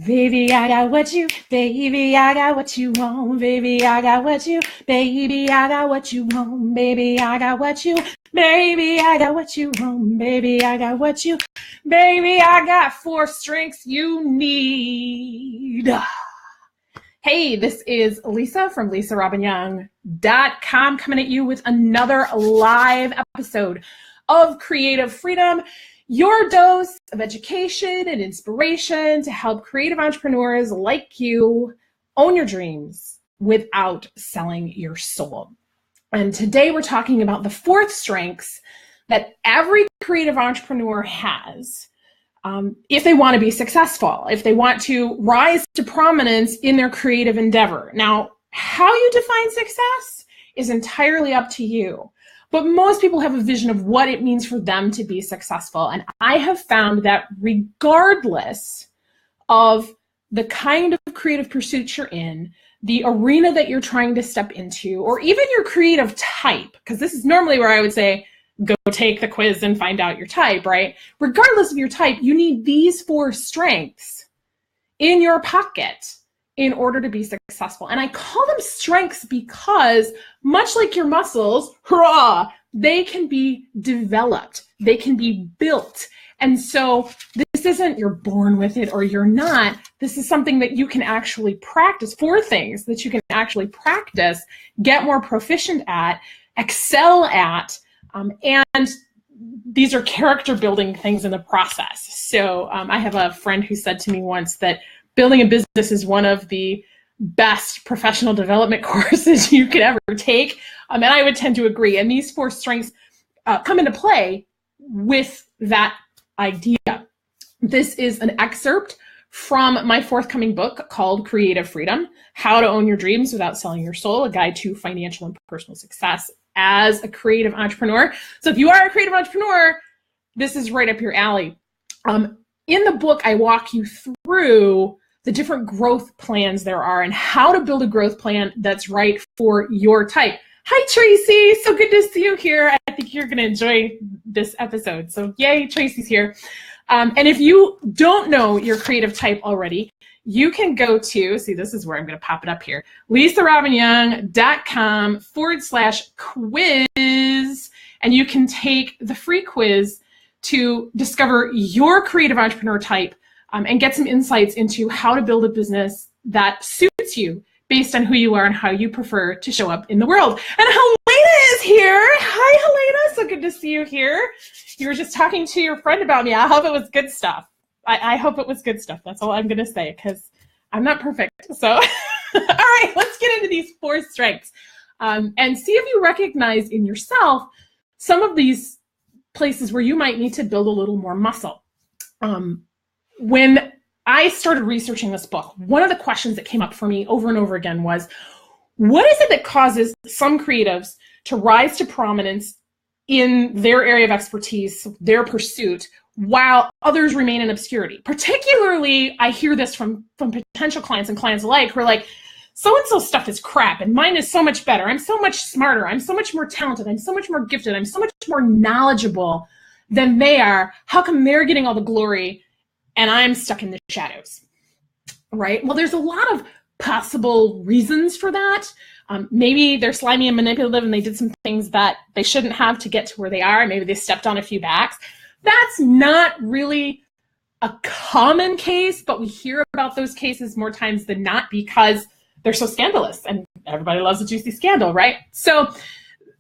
Baby, I got what you, baby, I got what you want, baby, I got what you, baby, I got what you want, baby, I got what you, baby, I got what you want, baby, I got what you, baby, I got 4 strengths you need. Hey, this is Lisa from LisaRobbinYoung.com coming at you with another live episode of Creative Freedom, your dose of education and inspiration to help creative entrepreneurs like you own your dreams without selling your soul. And today we're talking about the 4 strengths that every creative entrepreneur has if they want to be successful, if they want to rise to prominence in their creative endeavor. Now, how you define success is entirely up to you. But most people have a vision of what it means for them to be successful. And I have found that regardless of the kind of creative pursuit you're in, the arena that you're trying to step into, or even your creative type, because this is normally where I would say, go take the quiz and find out your type, right? Regardless of your type, you need these 4 strengths in your pocket in order to be successful. And I call them strengths because much like your muscles, hurrah, they can be developed, they can be built. And so this isn't you're born with it or you're not. This is something that you can actually practice, 4 things that you can actually practice, get more proficient at, excel at, and these are character building things in the process. So I have a friend who said to me once that building a business is one of the best professional development courses you could ever take. And I would tend to agree. And these 4 strengths come into play with that idea. This is an excerpt from my forthcoming book called Creative Freedom, How to Own Your Dreams Without Selling Your Soul, a guide to financial and personal success as a creative entrepreneur. So if you are a creative entrepreneur, this is right up your alley. In the book, I walk you through the different growth plans there are and how to build a growth plan that's right for your type. Hi, Tracy. So good to see you here. I think you're going to enjoy this episode. So yay, Tracy's here. And if you don't know your creative type already, you can go to, see, this is where I'm going to pop it up here, LisaRobbinYoung.com/quiz, and you can take the free quiz to discover your creative entrepreneur type and get some insights into how to build a business that suits you based on who you are and how you prefer to show up in the world. And Helena is here. Hi, Helena. So good to see you here. You were just talking to your friend about me. I hope it was good stuff. I hope it was good stuff. That's all I'm going to say because I'm not perfect. So, all right, let's get into these 4 strengths and see if you recognize in yourself some of these places where you might need to build a little more muscle. When I started researching this book, one of the questions that came up for me over and over again was, what is it that causes some creatives to rise to prominence in their area of expertise, their pursuit, while others remain in obscurity? Particularly, I hear this from potential clients and clients alike who are like, so-and-so stuff is crap and mine is so much better. I'm so much smarter. I'm so much more talented. I'm so much more gifted. I'm so much more knowledgeable than they are. How come they're getting all the glory and I'm stuck in the shadows, right? Well, there's a lot of possible reasons for that. Maybe they're slimy and manipulative and they did some things that they shouldn't have to get to where they are. Maybe they stepped on a few backs. That's not really a common case, but we hear about those cases more times than not because they're so scandalous and everybody loves a juicy scandal, right? So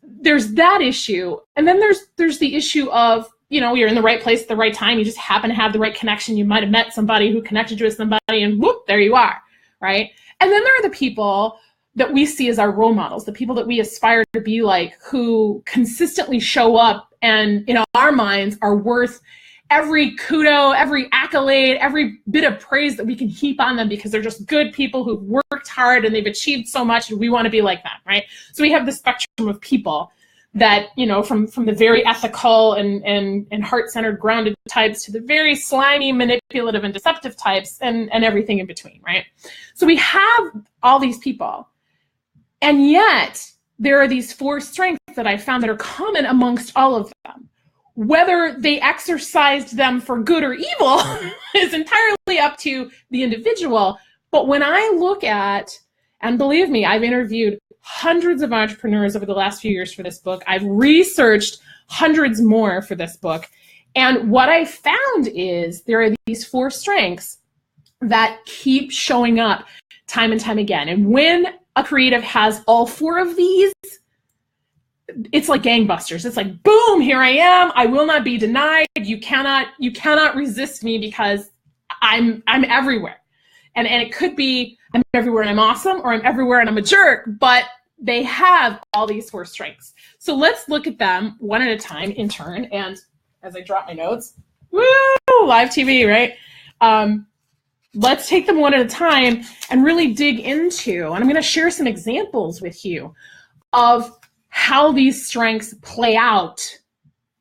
there's that issue. And then there's the issue of, you know, you're in the right place at the right time. You just happen to have the right connection. You might have met somebody who connected you with somebody and whoop, there you are, right? And then there are the people that we see as our role models, the people that we aspire to be like, who consistently show up and in our minds are worth every kudo, every accolade, every bit of praise that we can heap on them because they're just good people who've worked hard and they've achieved so much and we want to be like them, right? So we have the spectrum of people that, you know, from the very ethical and heart-centered, grounded types to the very slimy, manipulative, and deceptive types and everything in between, right? So we have all these people. And yet, there are these 4 strengths that I found that are common amongst all of them. Whether they exercised them for good or evil is entirely up to the individual. But when I look at, and believe me, I've interviewed hundreds of entrepreneurs over the last few years for this book. I've researched hundreds more for this book. And what I found is there are these 4 strengths that keep showing up time and time again. And when a creative has all 4 of these, it's like gangbusters. It's like, boom, here I am. I will not be denied. You cannot resist me because I'm everywhere. And it could be I'm everywhere and I'm awesome, or I'm everywhere and I'm a jerk, but they have all these 4 strengths. So let's look at them one at a time in turn. And as I drop my notes, woo, live TV, right? Let's take them one at a time and really dig into, and I'm going to share some examples with you of how these strengths play out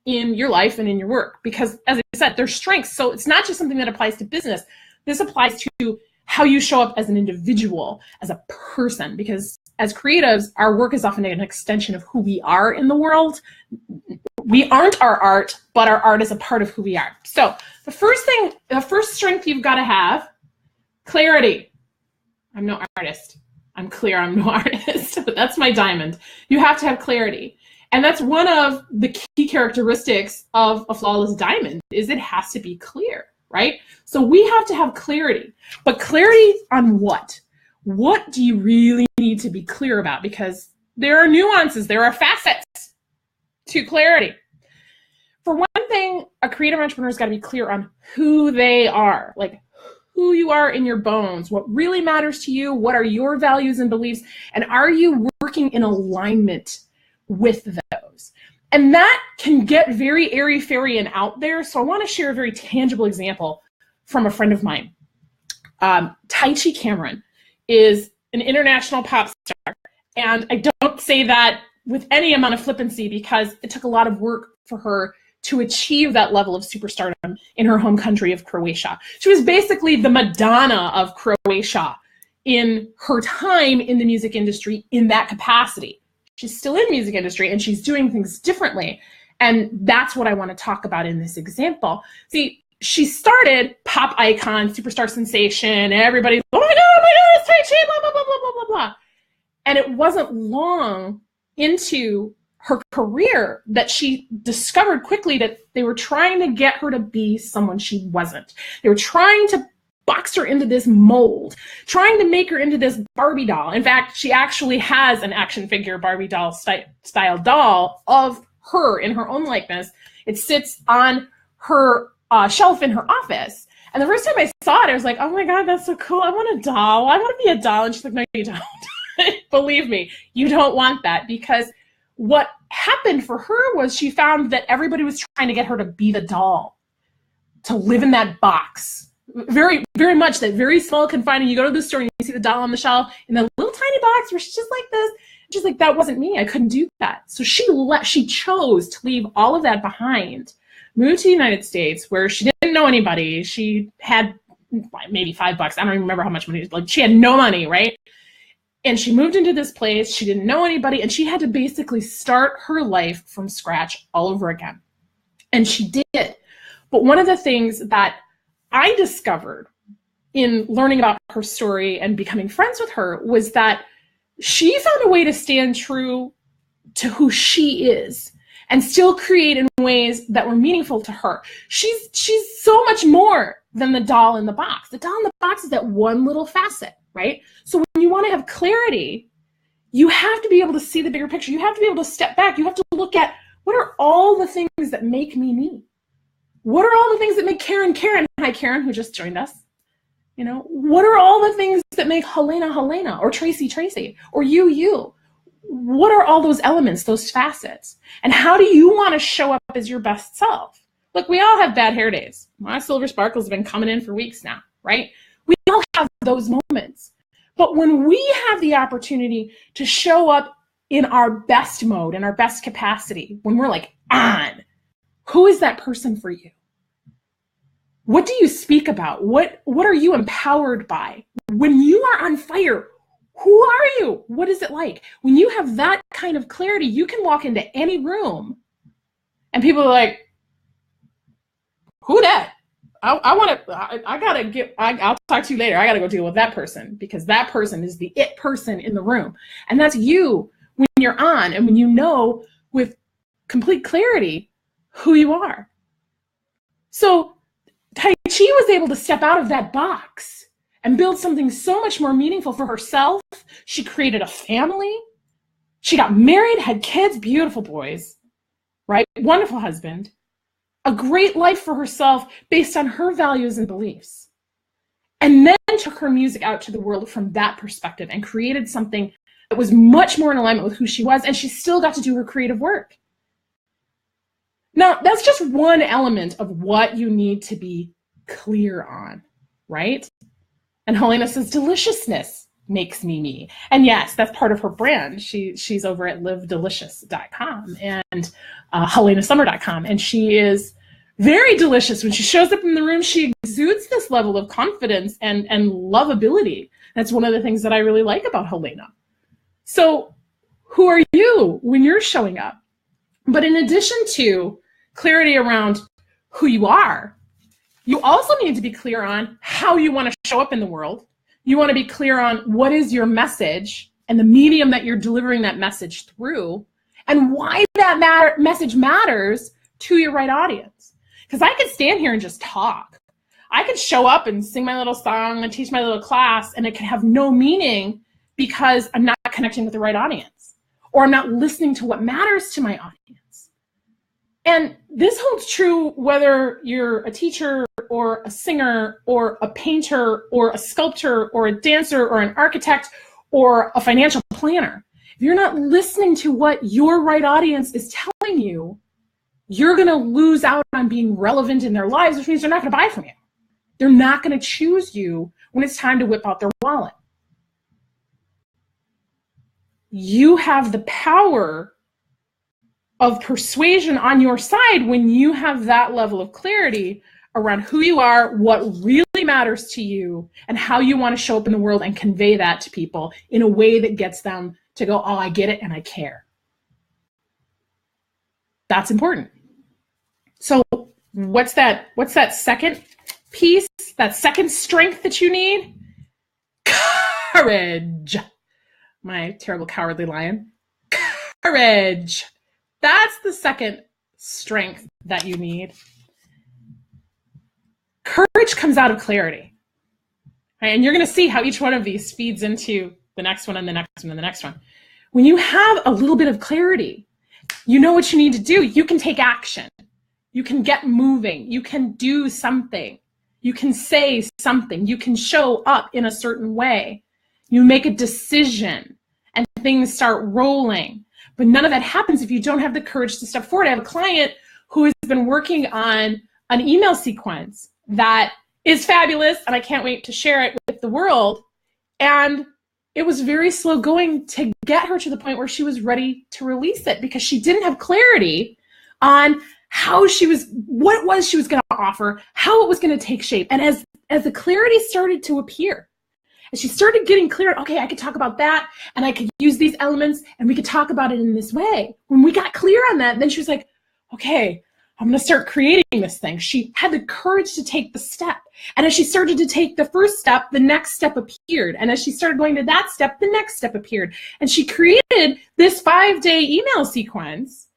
in your life and in your work. Because as I said, they're strengths. So it's not just something that applies to business. This applies to how you show up as an individual, as a person, because as creatives, our work is often an extension of who we are in the world. We aren't our art, but our art is a part of who we are. So the first strength you've got to have, clarity. I'm no artist. I'm clear, I'm no artist, but that's my diamond. You have to have clarity. And that's one of the key characteristics of a flawless diamond, is it has to be clear, right? So we have to have clarity, but clarity on what? What do you really need to be clear about? Because there are nuances, there are facets to clarity. For one thing, a creative entrepreneur's got to be clear on who they are, like who you are in your bones, what really matters to you, what are your values and beliefs, and are you working in alignment with those? And that can get very airy-fairy and out there. So I want to share a very tangible example from a friend of mine. Taichi Cameron is an international pop star. And I don't say that with any amount of flippancy, because it took a lot of work for her to achieve that level of superstardom in her home country of Croatia. She was basically the Madonna of Croatia in her time in the music industry in that capacity. She's still in the music industry and she's doing things differently. And that's what I want to talk about in this example. See, she started pop icon, superstar sensation, everybody's, oh my God, it's Tai Chi, blah, blah, blah, blah, blah, blah, blah. And it wasn't long into her career that she discovered quickly that they were trying to get her to be someone she wasn't. They were trying to box her into this mold, trying to make her into this Barbie doll. In fact, she actually has an action figure Barbie doll style doll of her in her own likeness. It sits on her shelf in her office. And the first time I saw it, I was like, oh my God, that's so cool. I want a doll. I want to be a doll. And she's like, no, you don't. Believe me, you don't want that, because what happened for her was she found that everybody was trying to get her to be the doll, to live in that box. Very, very much that very small confining. You go to the store and you see the doll on the shelf in a little tiny box where she's just like this. She's like, that wasn't me. I couldn't do that. So she chose to leave all of that behind, moved to the United States where she didn't know anybody. She had maybe $5. I don't even remember how much money. Like, she had no money, right? And she moved into this place. She didn't know anybody, and she had to basically start her life from scratch all over again. And she did. But one of the things that I discovered in learning about her story and becoming friends with her was that she found a way to stand true to who she is and still create in ways that were meaningful to her. She's so much more than the doll in the box. The doll in the box is that one little facet, right? So when you want to have clarity, you have to be able to see the bigger picture. You have to be able to step back. You have to look at, what are all the things that make me me? What are all the things that make Karen Karen? Hi, Karen, who just joined us. You know, what are all the things that make Helena Helena, or Tracy Tracy, or you? What are all those elements, those facets? And how do you want to show up as your best self? Look, we all have bad hair days. My silver sparkles have been coming in for weeks now, right? We all have those moments. But when we have the opportunity to show up in our best mode, in our best capacity, when we're like on, who is that person for you? What do you speak about? What are you empowered by? When you are on fire, who are you? What is it like? When you have that kind of clarity, you can walk into any room and people are like, who that? I'll talk to you later. I gotta go deal with that person, because that person is the it person in the room. And that's you when you're on and when you know with complete clarity who you are. So Tai Chi was able to step out of that box and build something so much more meaningful for herself. She created a family. She got married, had kids, beautiful boys, right? Wonderful husband. A great life for herself based on her values and beliefs. And then took her music out to the world from that perspective and created something that was much more in alignment with who she was, and she still got to do her creative work. Now, that's just one element of what you need to be clear on, right? And Helena says, deliciousness makes me me. And yes, that's part of her brand. She's over at livedelicious.com and helenasummer.com. And she is very delicious. When she shows up in the room, she exudes this level of confidence and lovability. That's one of the things that I really like about Helena. So who are you when you're showing up? But in addition to clarity around who you are, you also need to be clear on how you want to show up in the world. You want to be clear on what is your message and the medium that you're delivering that message through, and why that message matters to your right audience. Because I could stand here and just talk. I could show up and sing my little song and teach my little class, and it can have no meaning because I'm not connecting with the right audience, or I'm not listening to what matters to my audience. And this holds true whether you're a teacher or a singer or a painter or a sculptor or a dancer or an architect or a financial planner. If you're not listening to what your right audience is telling you, you're going to lose out on being relevant in their lives, which means they're not going to buy from you. They're not going to choose you when it's time to whip out their wallet. You have the power of persuasion on your side when you have that level of clarity around who you are, what really matters to you, and how you want to show up in the world and convey that to people in a way that gets them to go, oh, I get it and I care. That's important. So what's that second piece, that second strength that you need? Courage. My terrible cowardly lion. Courage. That's the second strength that you need. Courage comes out of clarity. Right? And you're going to see how each one of these feeds into the next one and the next one and the next one. When you have a little bit of clarity, you know what you need to do. You can take action. You can get moving. You can do something. You can say something. You can show up in a certain way. You make a decision and things start rolling. But none of that happens if you don't have the courage to step forward. I have a client who has been working on an email sequence that is fabulous, and I can't wait to share it with the world. And it was very slow going to get her to the point where she was ready to release it, because she didn't have clarity on what it was she was going to offer, how it was going to take shape. And as the clarity started to appear, and she started getting clear, okay, I could talk about that, and I could use these elements, and we could talk about it in this way. When we got clear on that, then she was like, okay, I'm going to start creating this thing. She had the courage to take the step. And as she started to take the first step, the next step appeared. And as she started going to that step, the next step appeared. And she created this 5-day email sequence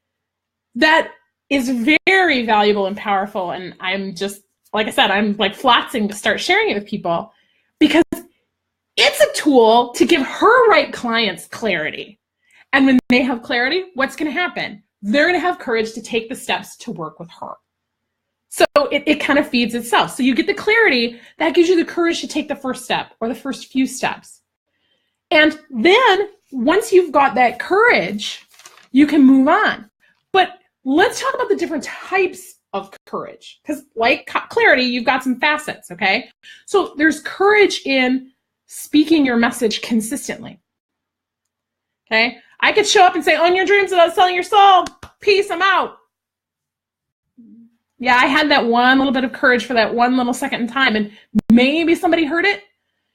that is very valuable and powerful. And I'm just, like I said, I'm like flotsing to start sharing it with people, because it's a tool to give her right clients clarity. And when they have clarity, what's going to happen? They're going to have courage to take the steps to work with her. So it kind of feeds itself. So you get the clarity, that gives you the courage to take the first step or the first few steps. And then once you've got that courage, you can move on. But let's talk about the different types of courage, because like clarity, you've got some facets, okay? So there's courage in speaking your message consistently, okay? I could show up and say, own your dreams without selling your soul. Peace, I'm out. Yeah, I had that one little bit of courage for that one little second in time, and maybe somebody heard it.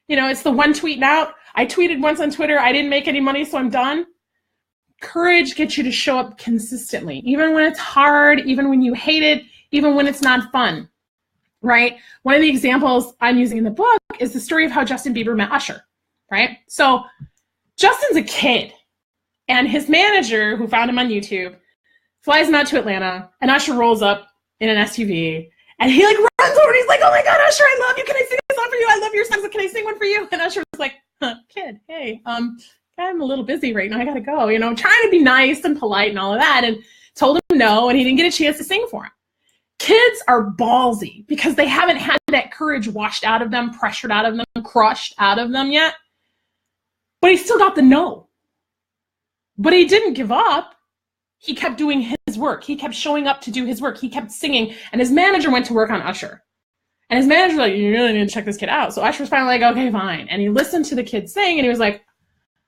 You know, it's the one tweeting out. I tweeted once on Twitter, I didn't make any money, so I'm done. Courage gets you to show up consistently, even when it's hard, even when you hate it, even when it's not fun. right? One of the examples I'm using in the book is the story of how Justin Bieber met Usher, right? So Justin's a kid, and his manager, who found him on YouTube, flies him out to Atlanta, and Usher rolls up in an SUV, and he like runs over and he's like, oh my God, Usher, I love you. Can I sing a song for you? I love your songs. Can I sing one for you? And Usher was like, kid, hey, I'm a little busy right now. I gotta go, you know, trying to be nice and polite and all of that, and told him no, and he didn't get a chance to sing for him. Kids are ballsy because they haven't had that courage washed out of them, pressured out of them, crushed out of them yet. But he still got the no. But he didn't give up. He kept doing his work. He kept showing up to do his work. He kept singing. And his manager went to work on Usher. And his manager was like, you really need to check this kid out. So Usher was finally like, okay, fine. And he listened to the kid sing, and he was like,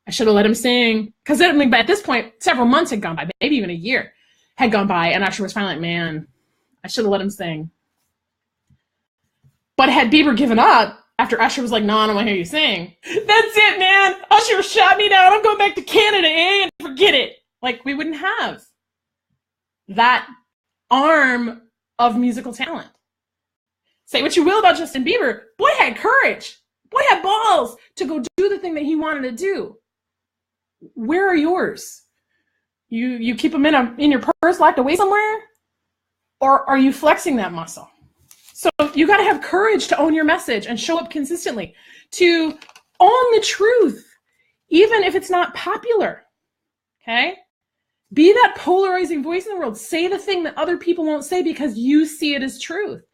I should have let him sing. Because at this point, several months had gone by, maybe even a year had gone by. And Usher was finally like, man, I should have let him sing. But had Bieber given up, after Usher was like, no, I don't want to hear you sing. That's it, man. Usher shot me down. I'm going back to Canada, and forget it. Like, we wouldn't have that arm of musical talent. Say what you will about Justin Bieber. Boy had courage. Boy had balls to go do the thing that he wanted to do. Where are yours? You keep them in your purse, locked away somewhere? Or are you flexing that muscle? So you got to have courage to own your message and show up consistently, to own the truth, even if it's not popular, okay? Be that polarizing voice in the world. Say the thing that other people won't say because you see it as truth.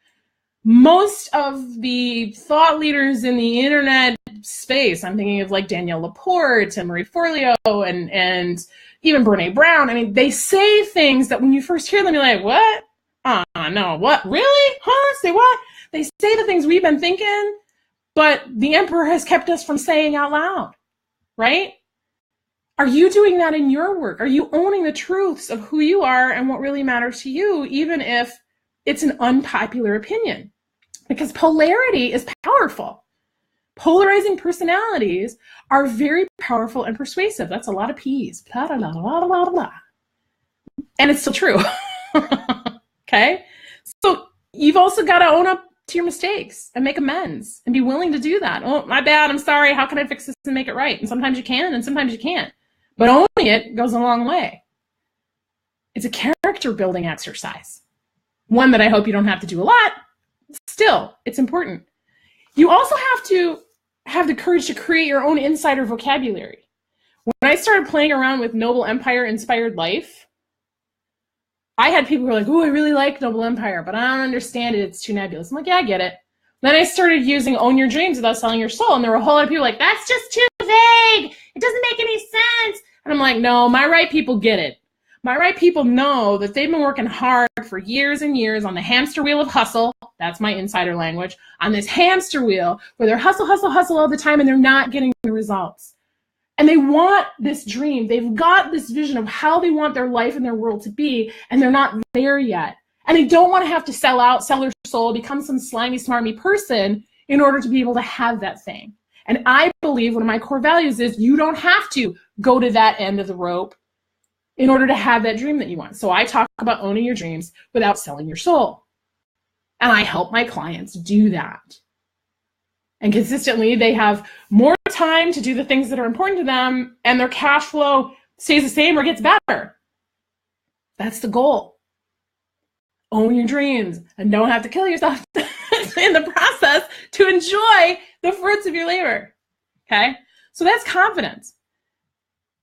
Most of the thought leaders in the internet space, I'm thinking of like Danielle Laporte and Marie Forleo and even Brene Brown. I mean, they say things that when you first hear them, you're like, what? No, what? Really? Huh? Say what? They say the things we've been thinking, but the emperor has kept us from saying out loud, right? Are you doing that in your work? Are you owning the truths of who you are and what really matters to you, even if it's an unpopular opinion? Because polarity is powerful. Polarizing personalities are very powerful and persuasive. That's a lot of P's. Blah, blah, blah, blah, blah, blah. And it's still true. Okay? So you've also got to own up to your mistakes and make amends and be willing to do that. Oh, my bad. I'm sorry. How can I fix this and make it right? And sometimes you can and sometimes you can't. But owning it goes a long way. It's a character building exercise. One that I hope you don't have to do a lot. Still, it's important. You also have to have the courage to create your own insider vocabulary. When I started playing around with Noble Empire Inspired Life, I had people who were like, oh, I really like Noble Empire, but I don't understand it. It's too nebulous. I'm like, yeah, I get it. Then I started using Own Your Dreams Without Selling Your Soul, and there were a whole lot of people like, that's just too vague. It doesn't make any sense. And I'm like, no, my right people get it. My right people know that they've been working hard for years and years on the hamster wheel of hustle. That's my insider language. On this hamster wheel where they're hustle, hustle, hustle all the time, and they're not getting the results. And they want this dream. They've got this vision of how they want their life and their world to be, and they're not there yet. And they don't want to have to sell out, sell their soul, become some slimy, smarmy person in order to be able to have that thing. And I believe one of my core values is you don't have to go to that end of the rope in order to have that dream that you want. So I talk about owning your dreams without selling your soul. And I help my clients do that. And consistently, they have more time to do the things that are important to them, and their cash flow stays the same or gets better. That's the goal. Own your dreams and don't have to kill yourself in the process to enjoy the fruits of your labor. Okay? So that's confidence.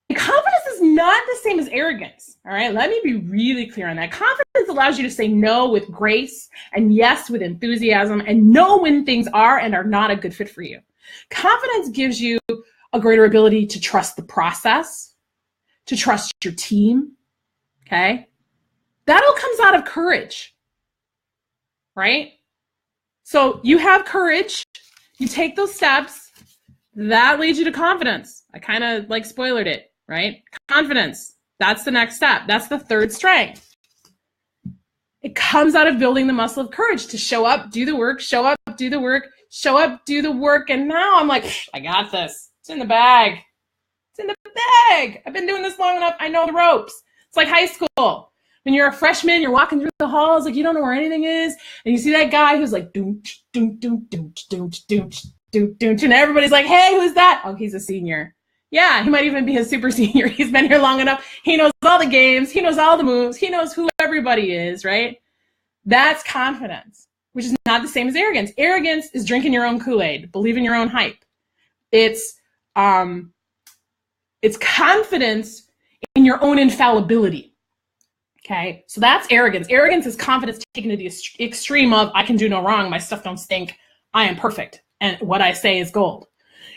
And confidence is not the same as arrogance. All right? Let me be really clear on that. Confidence allows you to say no with grace and yes with enthusiasm and know when things are and are not a good fit for you. Confidence gives you a greater ability to trust the process, to trust your team. Okay? That all comes out of courage. Right? So you have courage, you take those steps, that leads you to confidence. I kind of like spoilered it, right? Confidence, that's the next step. That's the third strength. It comes out of building the muscle of courage to show up, do the work, show up, do the work, show up, do the work. And now I'm like, I got this. It's in the bag. It's in the bag. I've been doing this long enough. I know the ropes. It's like high school. When you're a freshman, you're walking through the halls like you don't know where anything is, and you see that guy who's like doonch, doonch, doonch, doonch, doonch, doonch, doonch, doonch, and everybody's like, hey, who's that? Oh, he's a senior. Yeah, he might even be a super senior. He's been here long enough. He knows all the games. He knows all the moves. He knows who everybody is, right? That's confidence, which is not the same as arrogance. Arrogance is drinking your own Kool-Aid, believing your own hype. It's confidence in your own infallibility. Okay, so that's arrogance. Arrogance is confidence taken to the extreme of I can do no wrong, my stuff don't stink, I am perfect, and what I say is gold.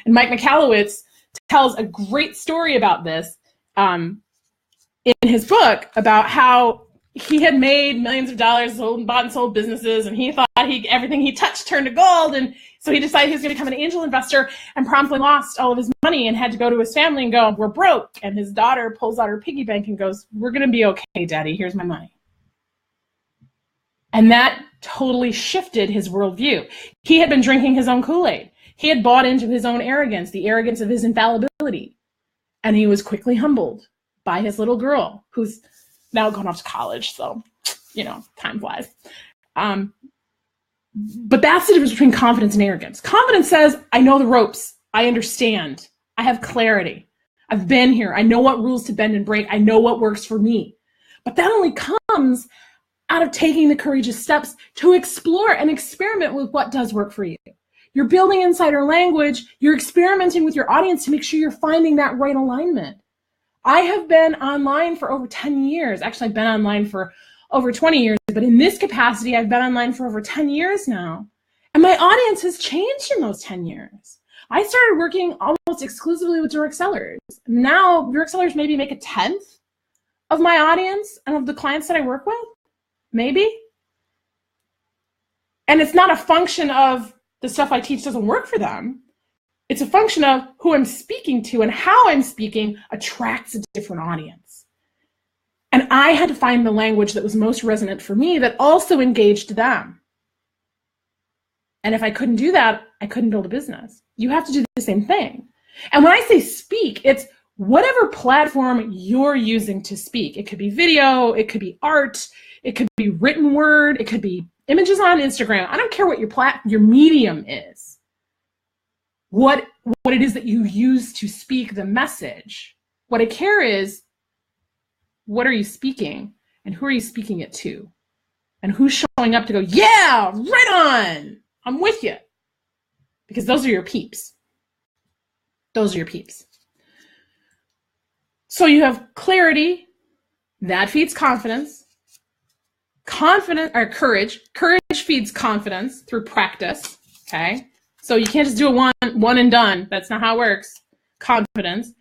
And Mike Michalowicz tells a great story about this in his book about how he had made millions of dollars, bought and sold businesses, and he thought everything he touched turned to gold, and so he decided he was going to become an angel investor and promptly lost all of his money and had to go to his family and go, we're broke. And his daughter pulls out her piggy bank and goes, we're going to be okay, Daddy, here's my money. And that totally shifted his worldview. He had been drinking his own Kool-Aid. He had bought into his own arrogance, the arrogance of his infallibility. And he was quickly humbled by his little girl, who's now gone off to college. So, time flies. But that's the difference between confidence and arrogance. Confidence says, I know the ropes. I understand. I have clarity. I've been here. I know what rules to bend and break. I know what works for me. But that only comes out of taking the courageous steps to explore and experiment with what does work for you. You're building insider language. You're experimenting with your audience to make sure you're finding that right alignment. I have been online for over 10 years. Actually, I've been online for over 20 years, but in this capacity, I've been online for over 10 years now. And my audience has changed in those 10 years. I started working almost exclusively with direct sellers. Now, direct sellers maybe make 1/10 of my audience and of the clients that I work with, maybe. And it's not a function of the stuff I teach doesn't work for them. It's a function of who I'm speaking to, and how I'm speaking attracts a different audience. And I had to find the language that was most resonant for me that also engaged them. And if I couldn't do that, I couldn't build a business. You have to do the same thing. And when I say speak, it's whatever platform you're using to speak. It could be video, it could be art, it could be written word, it could be images on Instagram. I don't care what your medium is. What it is that you use to speak the message. What I care is, what are you speaking, and who are you speaking it to? And who's showing up to go, yeah, right on, I'm with you. Because those are your peeps. Those are your peeps. So you have clarity, that feeds confidence. Courage. Courage feeds confidence through practice, okay? So you can't just do it one and done. That's not how it works. Confidence.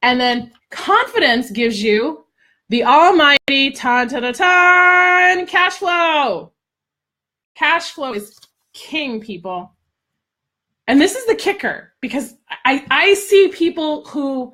And then confidence gives you the almighty cash flow. Cash flow is king, people. And this is the kicker, because I see people who,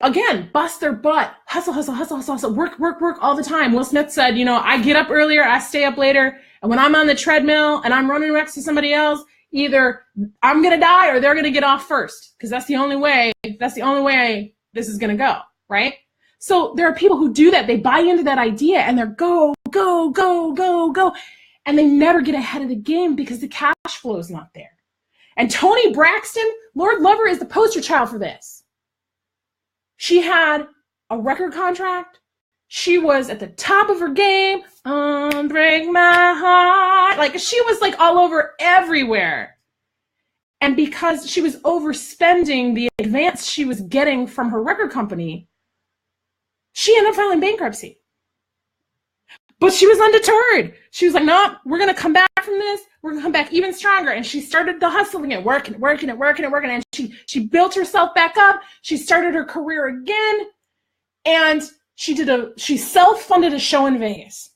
again, bust their butt, hustle, work all the time. Will Smith said, I get up earlier, I stay up later, and when I'm on the treadmill and I'm running next to somebody else, either I'm going to die or they're going to get off first, because that's the only way this is going to go, right? So there are people who do that. They buy into that idea and they're go, and they never get ahead of the game because the cash flow is not there. And Toni Braxton, Lord Lover, is the poster child for this. She had a record contract. She was at the top of her game. Break my heart. Like, she was like all over everywhere. And because she was overspending the advance she was getting from her record company, she ended up filing bankruptcy. But she was undeterred. She was like, no, we're going to come back from this. We're going to come back even stronger. And she started the hustling and working. And she built herself back up. She started her career again. And she self-funded a show in Vegas.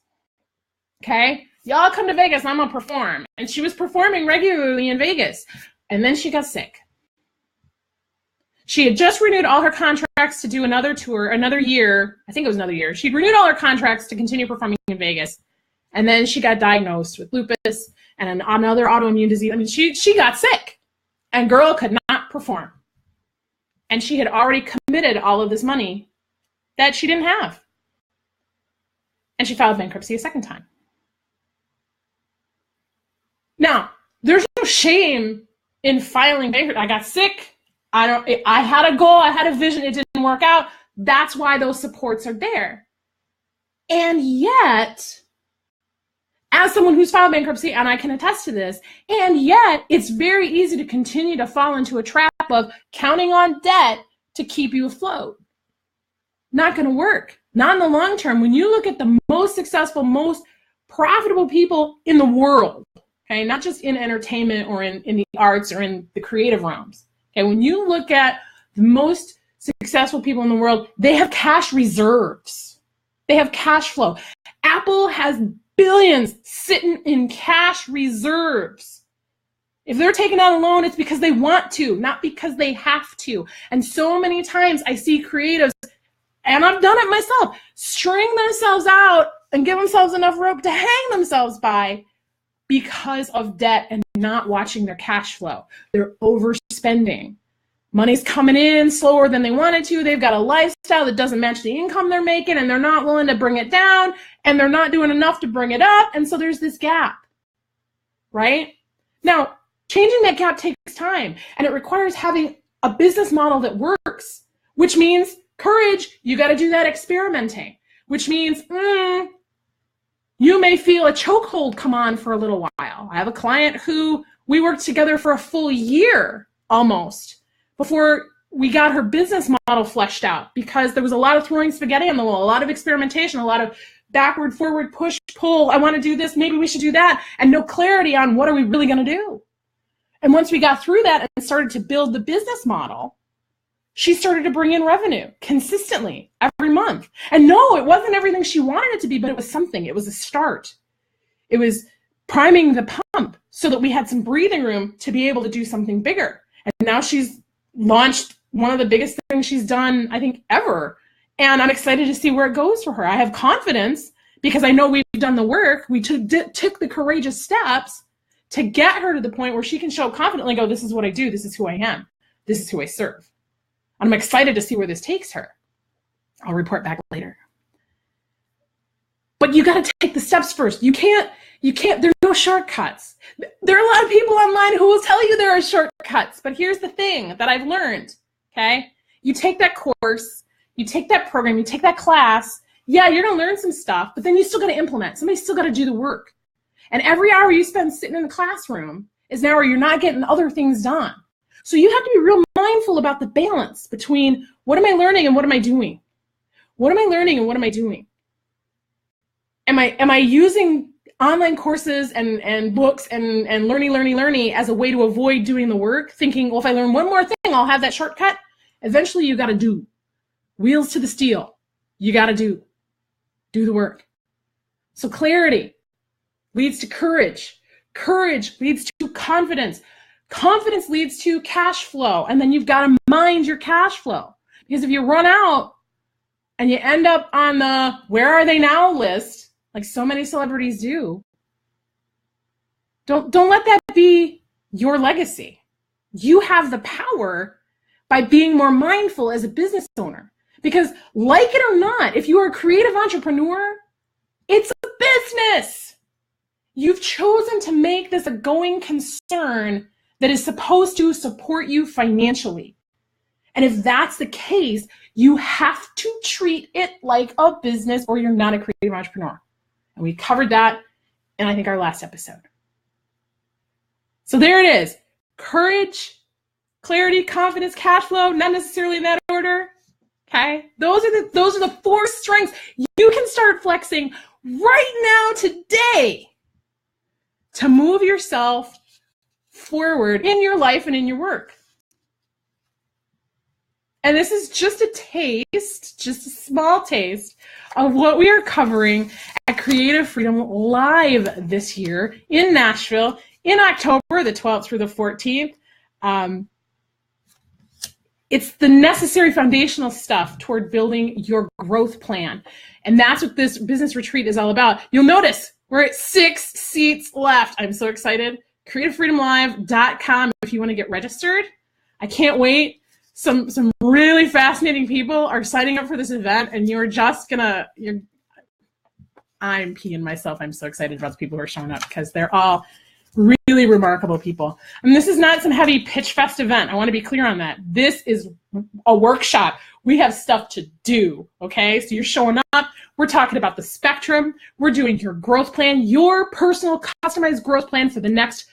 Okay? Y'all come to Vegas, I'm going to perform. And she was performing regularly in Vegas. And then she got sick. She had just renewed all her contracts to do another tour, another year. I think it was another year. She'd renewed all her contracts to continue performing in Vegas. And then she got diagnosed with lupus and another autoimmune disease. I mean, she got sick. And girl could not perform. And she had already committed all of this money that she didn't have. and she filed bankruptcy a second time. Now, there's no shame in filing bankruptcy. I got sick. I had a goal. I had a vision. It didn't work out. That's why those supports are there. And yet, as someone who's filed bankruptcy, and I can attest to this, and yet it's very easy to continue to fall into a trap of counting on debt to keep you afloat. Not going to work. Not in the long term. When you look at the most successful, most profitable people in the world, okay, not just in entertainment or in the arts or in the creative realms, okay, when you look at the most successful people in the world, they have cash reserves. They have cash flow. Apple has billions sitting in cash reserves. If they're taking out a loan, it's because they want to, not because they have to. And so many times I see creatives, and I've done it myself, string themselves out and give themselves enough rope to hang themselves by because of debt and not watching their cash flow. They're overspending. Money's coming in slower than they wanted to. They've got a lifestyle that doesn't match the income they're making, and they're not willing to bring it down, and they're not doing enough to bring it up. And so there's this gap, right? Now, changing that gap takes time, and it requires having a business model that works, which means courage. You got to do that experimenting, which means you may feel a chokehold come on for a little while. I have a client who we worked together for a full year almost before we got her business model fleshed out, because there was a lot of throwing spaghetti on the wall, a lot of experimentation, a lot of backward, forward, push, pull. I want to do this, maybe we should do that, and no clarity on what are we really going to do. And once we got through that and started to build the business model, she started to bring in revenue consistently every month. And no, it wasn't everything she wanted it to be, but it was something. It was a start. It was priming the pump so that we had some breathing room to be able to do something bigger. And now she's launched one of the biggest things she's done, I think, ever. And I'm excited to see where it goes for her. I have confidence because I know we've done the work. We took the courageous steps to get her to the point where she can show up confidently and go, this is what I do. This is who I am. This is who I serve. I'm excited to see where this takes her. I'll report back later. But you got to take the steps first. You can't, there's no shortcuts. There are a lot of people online who will tell you there are shortcuts, but here's the thing that I've learned, okay? You take that course, you take that program, you take that class, yeah, you're gonna learn some stuff, but then you still gotta implement. Somebody's still gotta do the work. And every hour you spend sitting in the classroom is an hour you're not getting other things done. So you have to be real mindful about the balance between what am I learning and what am I doing? What am I learning and what am I doing? Am I using online courses and books and learny as a way to avoid doing the work, thinking, well, if I learn one more thing, I'll have that shortcut? Eventually you got to do. Wheels to the steel. You got to do the work. So clarity leads to courage. Courage leads to confidence. Confidence leads to cash flow. And then you've got to mind your cash flow. Because if you run out and you end up on the where are they now list, like so many celebrities do, don't let that be your legacy. You have the power by being more mindful as a business owner. Because like it or not, if you are a creative entrepreneur, it's a business. You've chosen to make this a going concern that is supposed to support you financially. And if that's the case, you have to treat it like a business or you're not a creative entrepreneur. And we covered that in, I think, our last episode. So there it is. Courage, clarity, confidence, cash flow, not necessarily in that order. Okay? Those are the 4 strengths you can start flexing right now today to move yourself forward in your life and in your work. And this is just a taste, just a small taste of what we are covering at Creative Freedom Live this year in Nashville in October, the 12th through the 14th. It's the necessary foundational stuff toward building your growth plan. And that's what this business retreat is all about. You'll notice we're at 6 seats left. I'm so excited. CreativeFreedomLive.com if you want to get registered. I can't wait. Some really fascinating people are signing up for this event, and you're just gonna, I'm peeing myself. I'm so excited about the people who are showing up because they're all really remarkable people. And this is not some heavy pitch fest event. I want to be clear on that. This is a workshop. We have stuff to do, okay? So you're showing up. We're talking about the spectrum. We're doing your growth plan, your personal customized growth plan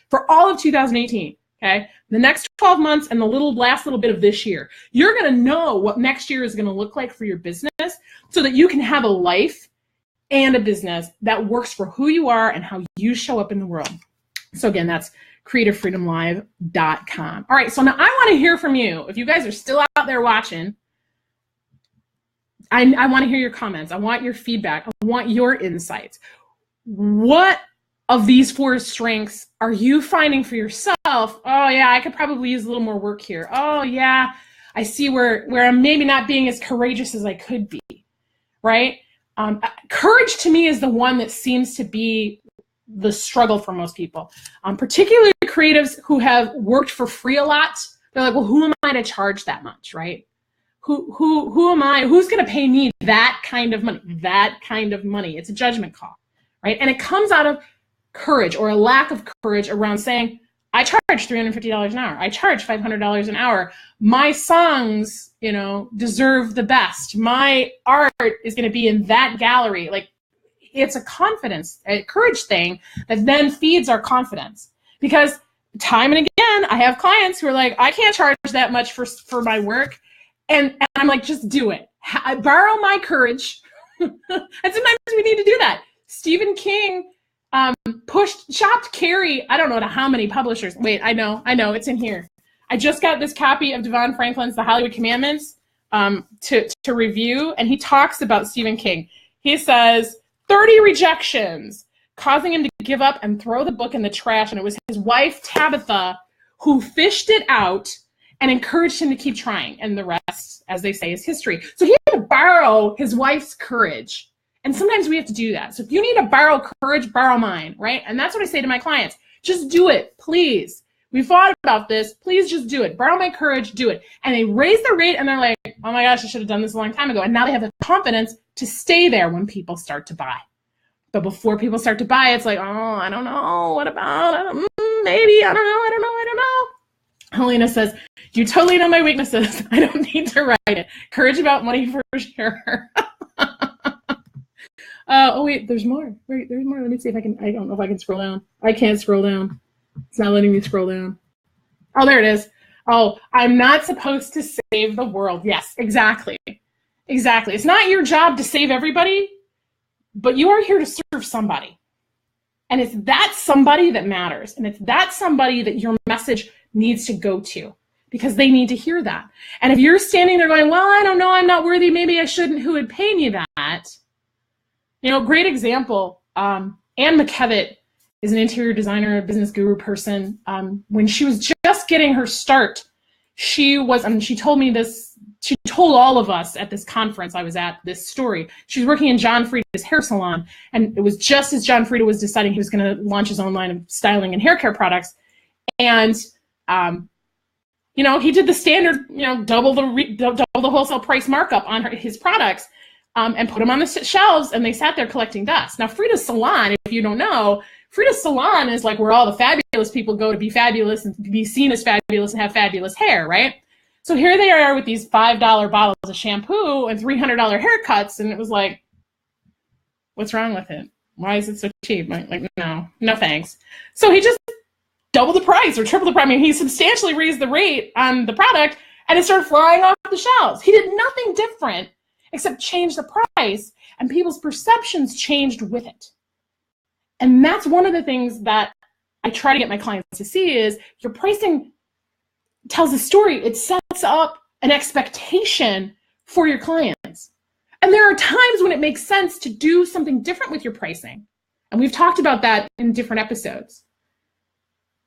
for all of 2018, okay? The next 12 months and the last little bit of this year. You're going to know what next year is going to look like for your business so that you can have a life and a business that works for who you are and how you show up in the world. So again, that's creativefreedomlive.com. All right, so now I want to hear from you. If you guys are still out there watching, I want to hear your comments. I want your feedback. I want your insights. What of these 4 strengths are you finding for yourself? Oh yeah, I could probably use a little more work here. Oh yeah, I see where I'm maybe not being as courageous as I could be, right? Courage to me is the one that seems to be the struggle for most people, particularly creatives who have worked for free a lot. They're like, well, who am I to charge that much, right? Who am I? Who's going to pay me that kind of money? That kind of money. It's a judgment call, right? And it comes out of courage or a lack of courage around saying, I charge $350 an hour. I charge $500 an hour. My songs, deserve the best. My art is going to be in that gallery. Like, it's a courage thing that then feeds our confidence. Because time and again, I have clients who are like, I can't charge that much for my work. And I'm like, just do it. I borrow my courage. And sometimes we need to do that. Stephen King shopped Carrie, I don't know to how many publishers. Wait, I know, it's in here. I just got this copy of Devon Franklin's The Hollywood Commandments to review, and he talks about Stephen King. He says, 30 rejections, causing him to give up and throw the book in the trash, and it was his wife, Tabitha, who fished it out and encouraged him to keep trying, and the rest, as they say, is history. So he had to borrow his wife's courage. And sometimes we have to do that. So if you need to borrow courage, borrow mine, right? And that's what I say to my clients. Just do it, please. We thought about this. Please just do it. Borrow my courage, do it. And they raise the rate and they're like, oh my gosh, I should have done this a long time ago. And now they have the confidence to stay there when people start to buy. But before people start to buy, it's like, oh, I don't know. What about, maybe, I don't know. Helena says, you totally know my weaknesses. I don't need to write it. Courage about money for sure. Oh wait, there's more. Wait, there's more. Let me see if I can. I don't know if I can scroll down. I can't scroll down. It's not letting me scroll down. Oh, there it is. Oh, I'm not supposed to save the world. Yes, exactly. Exactly. It's not your job to save everybody, but you are here to serve somebody. And it's that somebody that matters. And it's that somebody that your message needs to go to because they need to hear that. And if you're standing there going, well, I don't know, I'm not worthy, maybe I shouldn't, who would pay me that? Great example. Anne McKevitt is an interior designer, a business guru person. When she was just getting her start, she told me this, she told all of us at this conference I was at this story. She was working in John Frieda's hair salon, and it was just as John Frieda was deciding he was going to launch his own line of styling and hair care products. And, he did the standard, double the wholesale price markup on his products. And put them on the shelves, and they sat there collecting dust. Now, Frieda's salon, if you don't know, Frieda's salon is like where all the fabulous people go to be fabulous and be seen as fabulous and have fabulous hair, right? So here they are with these $5 bottles of shampoo and $300 haircuts, and it was like, what's wrong with it? Why is it so cheap? Like, no thanks. So he just doubled the price or tripled the price. I mean, he substantially raised the rate on the product, and it started flying off the shelves. He did nothing different except change the price, and people's perceptions changed with it. And that's one of the things that I try to get my clients to see is your pricing tells a story. It sets up an expectation for your clients. And there are times when it makes sense to do something different with your pricing. And we've talked about that in different episodes.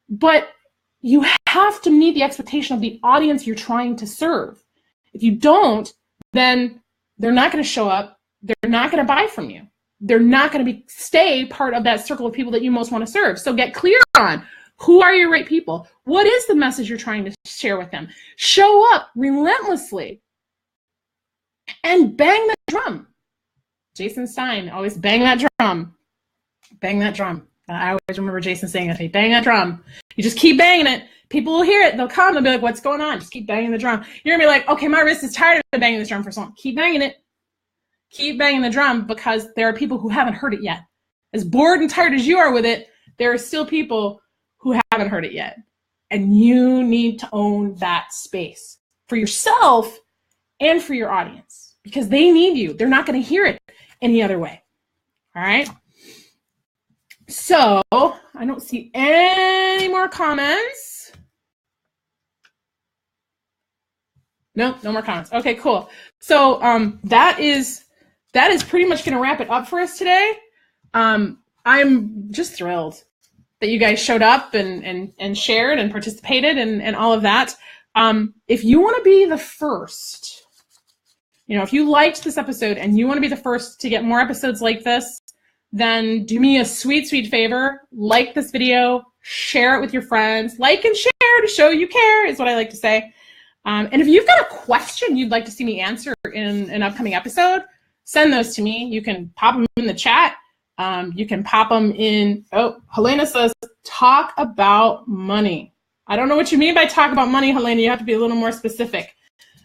But you have to meet the expectation of the audience you're trying to serve. If you don't, then they're not going to show up. They're not going to buy from you. They're not going to stay part of that circle of people that you most want to serve. So get clear on who are your right people. What is the message you're trying to share with them? Show up relentlessly and bang the drum. Jason Stein, always bang that drum. Bang that drum. I always remember Jason saying that. Hey, bang that drum. You just keep banging it. People will hear it. They'll come. They'll be like, what's going on? Just keep banging the drum. You're going to be like, okay, my wrist is tired of banging this drum for so long. Keep banging it. Keep banging the drum, because there are people who haven't heard it yet. As bored and tired as you are with it, there are still people who haven't heard it yet. And you need to own that space for yourself and for your audience, because they need you. They're not going to hear it any other way. All right? So I don't see any more comments. No more comments. Okay, cool. So that is pretty much going to wrap it up for us today. I'm just thrilled that you guys showed up and shared and participated and all of that. If you want to be the first, if you liked this episode and you want to be the first to get more episodes like this, then do me a sweet, sweet favor. Like this video, share it with your friends. Like and share to show you care is what I like to say. And if you've got a question you'd like to see me answer in an upcoming episode, send those to me. You can pop them in the chat. You can pop them in. Oh, Helena says, talk about money. I don't know what you mean by talk about money, Helena. You have to be a little more specific.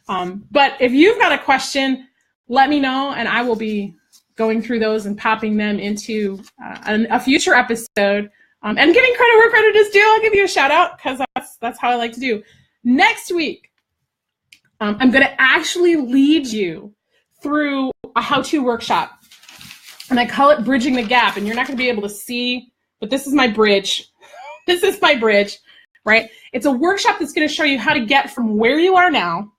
But if you've got a question, let me know, and I will be going through those and popping them into a future episode. And giving credit where credit is due. I'll give you a shout out, because that's how I like to do. Next week, I'm going to actually lead you through a how-to workshop. And I call it Bridging the Gap. And you're not going to be able to see, but this is my bridge. This is my bridge, right? It's a workshop that's going to show you how to get from where you are now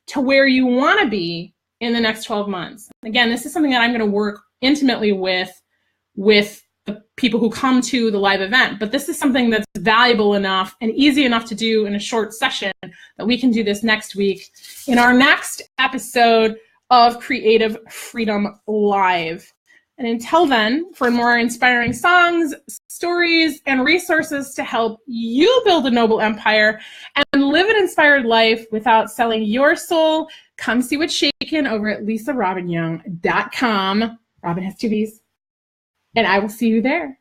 to where you want to be in the next 12 months. Again, this is something that I'm going to work intimately with the people who come to the live event. But this is something that's valuable enough and easy enough to do in a short session that we can do this next week in our next episode of Creative Freedom Live. And until then, for more inspiring songs, stories, and resources to help you build a noble empire and live an inspired life without selling your soul, come see what's shaking over at LisaRobbinYoung.com. Robbin has 2 B's. And I will see you there.